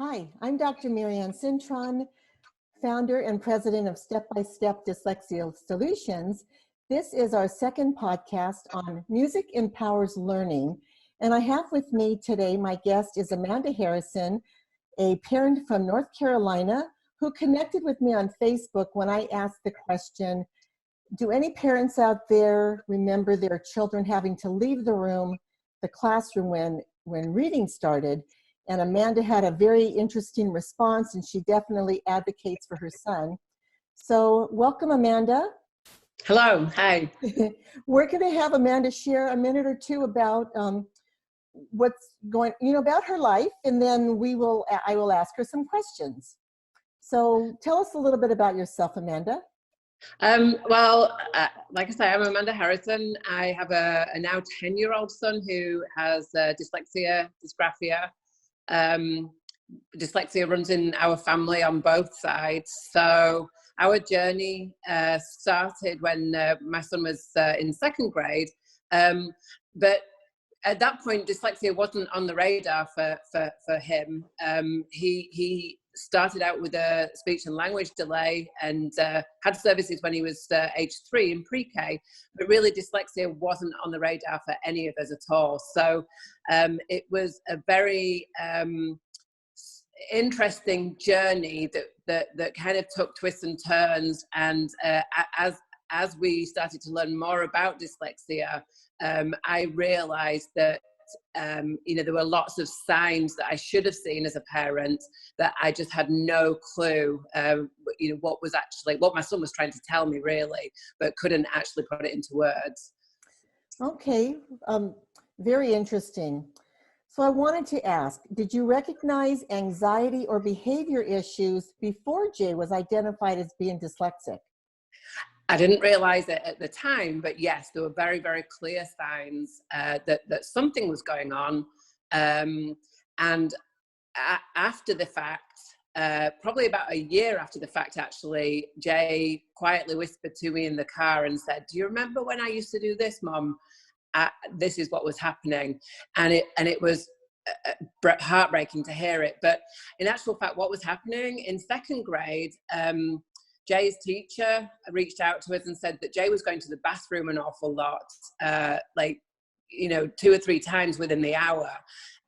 Hi, I'm Dr. Marianne Cintron, founder and president of Step by Step Dyslexia Solutions. This is our second podcast on Music Empowers Learning. And I have with me today, my guest is Amanda Harrison, a parent from North Carolina who connected with me on Facebook when I asked the question, do any parents out there remember their children having to leave the classroom when reading started? And Amanda had a very interesting response, and she definitely advocates for her son. So welcome, Amanda. Hello, hi. We're going to have Amanda share a minute or two about what's going, about her life, and then I will ask her some questions. So tell us a little bit about yourself, Amanda. Like I say, I'm Amanda Harrison. I have a now 10-year-old son who has dyslexia, dysgraphia. Dyslexia runs in our family on both sides. So our journey started when my son was in second grade. But at that point, dyslexia wasn't on the radar for him. He started out with a speech and language delay and had services when he was age 3 in pre-K, but really dyslexia wasn't on the radar for any of us at all. So it was a very interesting journey that kind of took twists and turns. And as we started to learn more about dyslexia, I realized that there were lots of signs that I should have seen as a parent that I just had no clue, what my son was trying to tell me really, but couldn't actually put it into words. Okay, very interesting. So I wanted to ask, did you recognize anxiety or behavior issues before Jay was identified as being dyslexic? I didn't realize it at the time, but yes, there were very, very clear signs that something was going on. And after the fact, probably about a year after the fact, actually, Jay quietly whispered to me in the car and said, "Do you remember when I used to do this, Mom? This is what was happening." And it was heartbreaking to hear it. But in actual fact, what was happening in second grade, Jay's teacher reached out to us and said that Jay was going to the bathroom an awful lot, 2 or 3 times within the hour,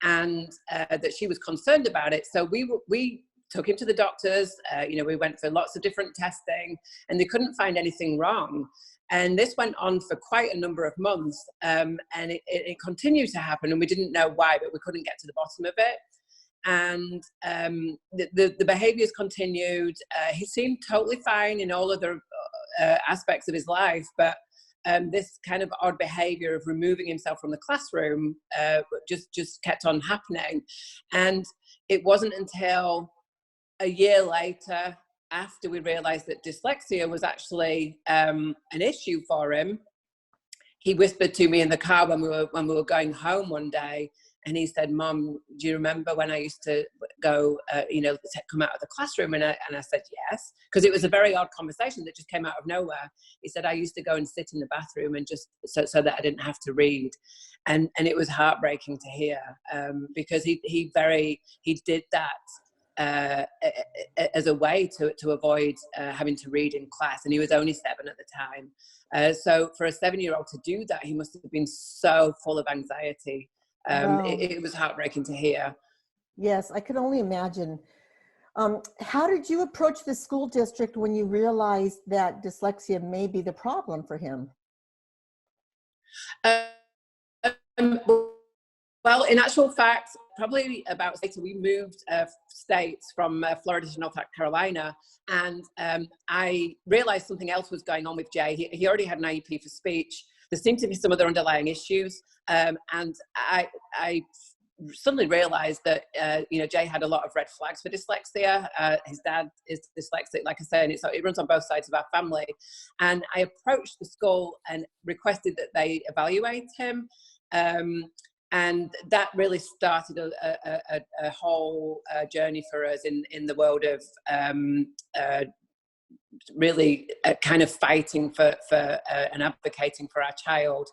and that she was concerned about it. So we took him to the doctors. We went for lots of different testing, and they couldn't find anything wrong. And this went on for quite a number of months, and it continued to happen, and we didn't know why, but we couldn't get to the bottom of it. And the behaviors continued. He seemed totally fine in all other aspects of his life, but this kind of odd behavior of removing himself from the classroom just kept on happening. And it wasn't until a year later, after we realized that dyslexia was actually an issue for him, he whispered to me in the car when we were going home one day, and he said, "Mom, do you remember when I used to go, come out of the classroom?" And I said, "Yes," because it was a very odd conversation that just came out of nowhere. He said, "I used to go and sit in the bathroom and just so that I didn't have to read," and it was heartbreaking to hear, because he did that as a way to avoid having to read in class, and he was only 7 at the time. So for a 7-year-old to do that, he must have been so full of anxiety. Wow. It was heartbreaking to hear. Yes, I could only imagine. How did you approach the school district when you realized that dyslexia may be the problem for him? Well, in actual fact, probably about later, we moved states from Florida to North Carolina, and I realized something else was going on with Jay. He already had an IEP for speech. There seemed to be some other underlying issues, and I suddenly realized that Jay had a lot of red flags for dyslexia. His dad is dyslexic, like I said, and it runs on both sides of our family. And I approached the school and requested that they evaluate him. And that really started a whole journey for us in the world of really kind of fighting for and advocating for our child.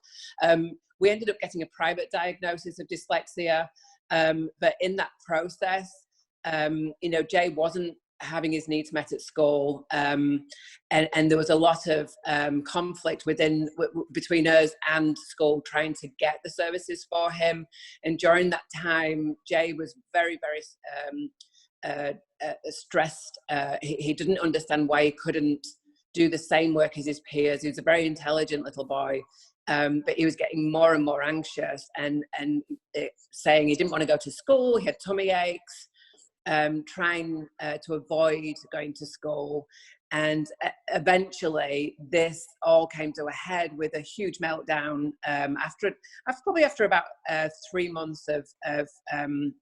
We ended up getting a private diagnosis of dyslexia, but in that process, you know, Jay wasn't having his needs met at school, and there was a lot of conflict between us and school trying to get the services for him. And during that time, Jay was very, very stressed. He didn't understand why he couldn't do the same work as his peers. He was a very intelligent little boy, but he was getting more and more anxious and saying he didn't want to go to school. He had tummy aches. Trying to avoid going to school, and eventually this all came to a head with a huge meltdown after about 3 months of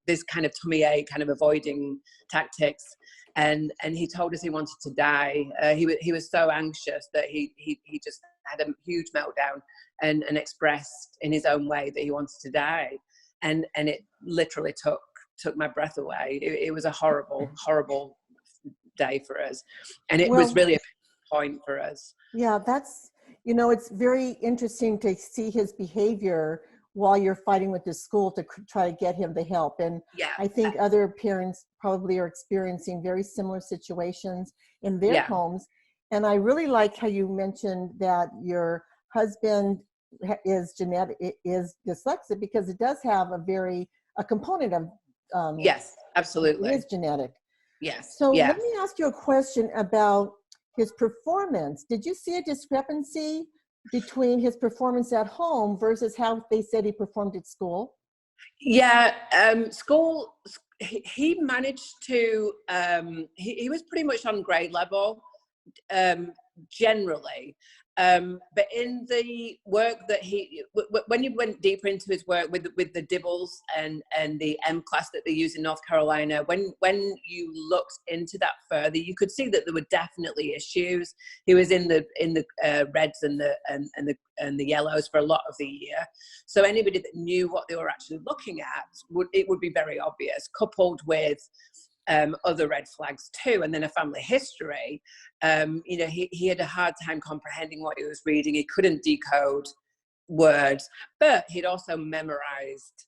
this kind of tummy ache, kind of avoiding tactics, and he told us he wanted to die. He was so anxious that he just had a huge meltdown and expressed in his own way that he wanted to die, and it literally took my breath away. It was a horrible day for us, and it was really a point for us. Yeah, that's, you know, it's very interesting to see his behavior while you're fighting with the school to try to get him the help. And yeah, I think other parents probably are experiencing very similar situations in their homes. And I really like how you mentioned that your husband is dyslexic, because it does have a component of yes, absolutely. It is genetic. Yes. So let me ask you a question about his performance. Did you see a discrepancy between his performance at home versus how they said he performed at school? Yeah, school, he managed to, he was pretty much on grade level, generally. But in the work that when you went deeper into his work with the Dibbles and the M class that they use in North Carolina, when you looked into that further, you could see that there were definitely issues. He was in the reds and the yellows for a lot of the year. So anybody that knew what they were actually looking at would be very obvious, coupled with other red flags too, and then a family history. You know, he had a hard time comprehending what he was reading. He couldn't decode words, but he'd also memorized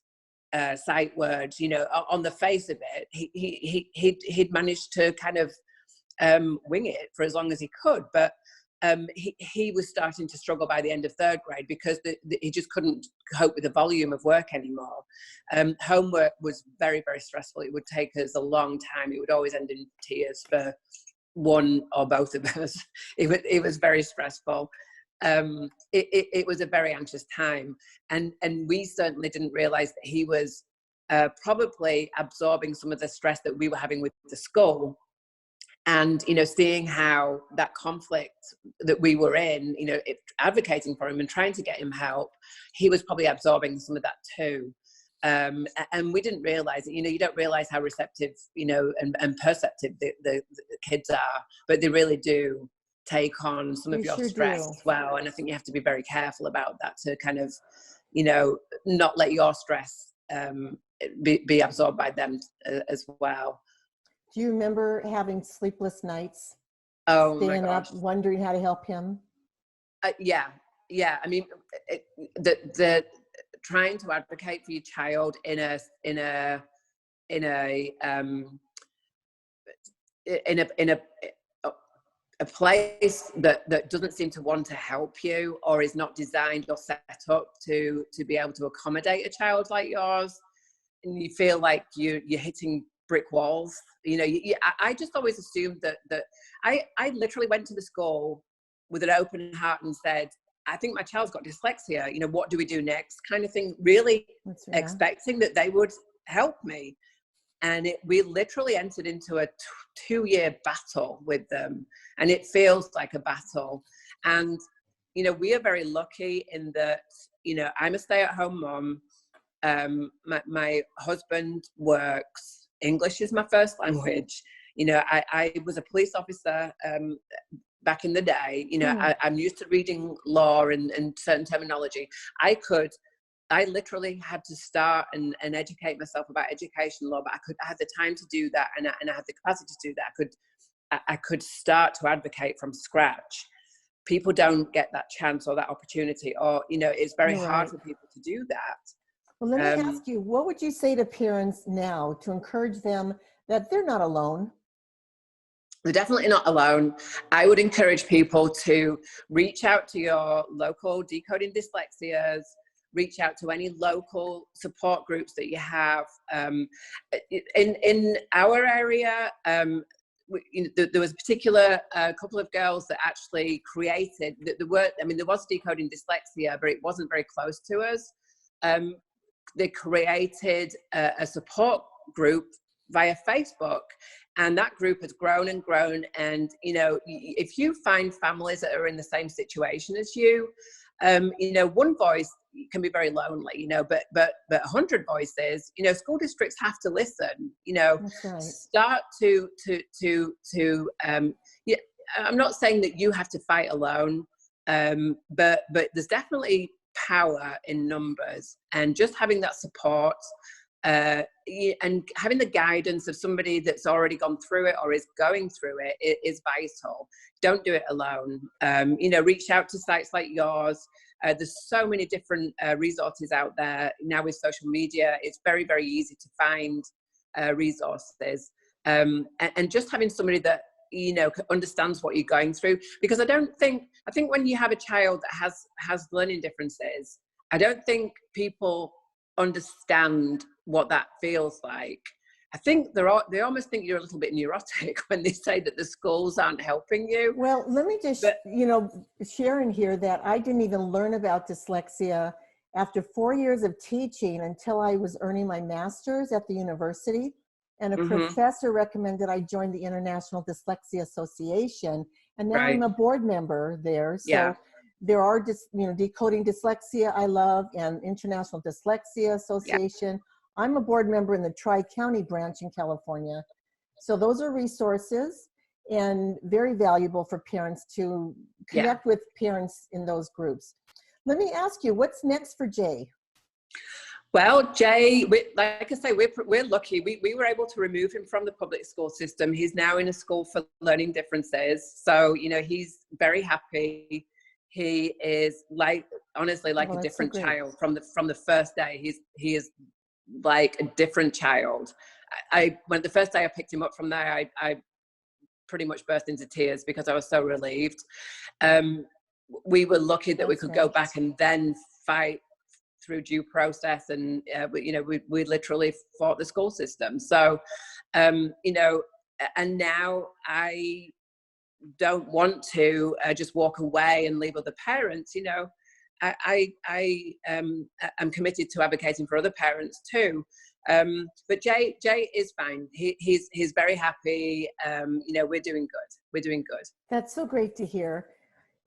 sight words. You know, on the face of it, he'd managed to kind of wing it for as long as he could, but he was starting to struggle by the end of third grade because he just couldn't cope with the volume of work anymore. Homework was very, very stressful. It would take us a long time. It would always end in tears for one or both of us. It was very stressful. It was a very anxious time, and we certainly didn't realize that he was probably absorbing some of the stress that we were having with the school. And, you know, seeing how that conflict that we were in, you know, advocating for him and trying to get him help, he was probably absorbing some of that too. And we didn't realize it. You know, you don't realize how receptive, you know, and perceptive the kids are, but they really do take on some of your stress as well. And I think you have to be very careful about that to kind of, you know, not let your stress be absorbed by them as well. Do you remember having sleepless nights? Oh, staying my gosh. up, wondering how to help him? Yeah. I mean, the trying to advocate for your child in a place that doesn't seem to want to help you, or is not designed or set up to be able to accommodate a child like yours, and you feel like you're hitting brick walls. You know, I just always assumed that I literally went to the school with an open heart and said, I think my child's got dyslexia. You know, what do we do next? Kind of thing, really expecting that they would help me. And we literally entered into a 2-year battle with them. And it feels like a battle. And, you know, we are very lucky in that, you know, I'm a stay-at-home mom. My husband works. English is my first language. You know, I was a police officer back in the day. You know, I'm used to reading law and certain terminology. I literally had to start and educate myself about education law, but I had the time to do that, and I had the capacity to do that. I could start to advocate from scratch. People don't get that chance or that opportunity, or, you know, it's very hard for people to do that. Well, let me ask you, what would you say to parents now to encourage them that they're not alone. They're definitely not alone. I would encourage people to reach out to your local Decoding Dyslexias, reach out to any local support groups that you have. In our area, there was a particular couple of girls that actually created, there was Decoding Dyslexia, but it wasn't very close to us. They created a support group via Facebook, and that group has grown and grown. And if you find families that are in the same situation as you, one voice can be very lonely, but 100 voices, school districts have to listen, Right. Start to I'm not saying that you have to fight alone, but there's definitely power in numbers, and just having that support, and having the guidance of somebody that's already gone through it or is going through it is vital. Don't do it alone. Reach out to sites like yours. There's so many different resources out there now with social media. It's very, very easy to find resources, and just having somebody that understands what you're going through. Because I think when you have a child that has learning differences, I don't think people understand what that feels like. I think they almost think you're a little bit neurotic when they say that the schools aren't helping you. Well, let me just, share in here that I didn't even learn about dyslexia after 4 years of teaching until I was earning my master's at the university. And a professor recommended I join the International Dyslexia Association. And now I'm a board member there. So there are, Decoding Dyslexia I love, and International Dyslexia Association. Yeah. I'm a board member in the Tri-County branch in California. So those are resources and very valuable for parents to connect with parents in those groups. Let me ask you, what's next for Jay? Well, Jay, like I say, we're lucky. We were able to remove him from the public school system. He's now in a school for learning differences. So, he's very happy. He is honestly like a different child from the first day. He is like a different child. When the first day I picked him up from there, I pretty much burst into tears because I was so relieved. We were lucky that we could go back and then fight through due process, and we literally fought the school system. So and now I don't want to just walk away and leave other parents. I am committed to advocating for other parents too. But Jay is fine. He's very happy. We're doing good. That's so great to hear.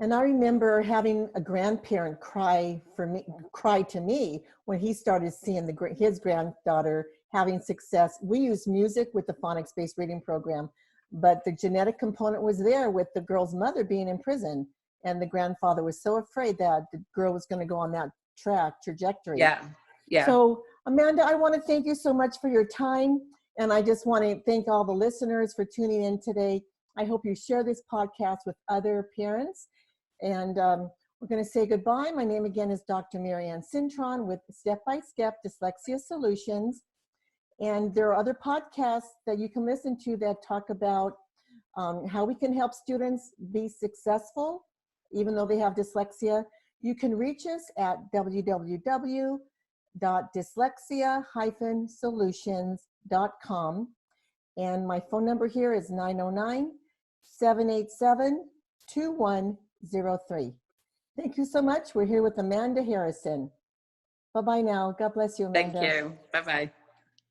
And I remember having a grandparent cry to me when he started seeing his granddaughter having success. We used music with the phonics-based reading program, but the genetic component was there with the girl's mother being in prison. And the grandfather was so afraid that the girl was going to go on that trajectory. Yeah. So, Amanda, I want to thank you so much for your time. And I just want to thank all the listeners for tuning in today. I hope you share this podcast with other parents. And we're going to say goodbye. My name again is Dr. Marianne Cintron with Step by Step Dyslexia Solutions. And there are other podcasts that you can listen to that talk about how we can help students be successful even though they have dyslexia. You can reach us at www.dyslexia-solutions.com. And my phone number here is 909-787-2103. Thank you so much. We're here with Amanda Harrison. Bye-bye now. God bless you, Amanda. Thank you. Bye-bye.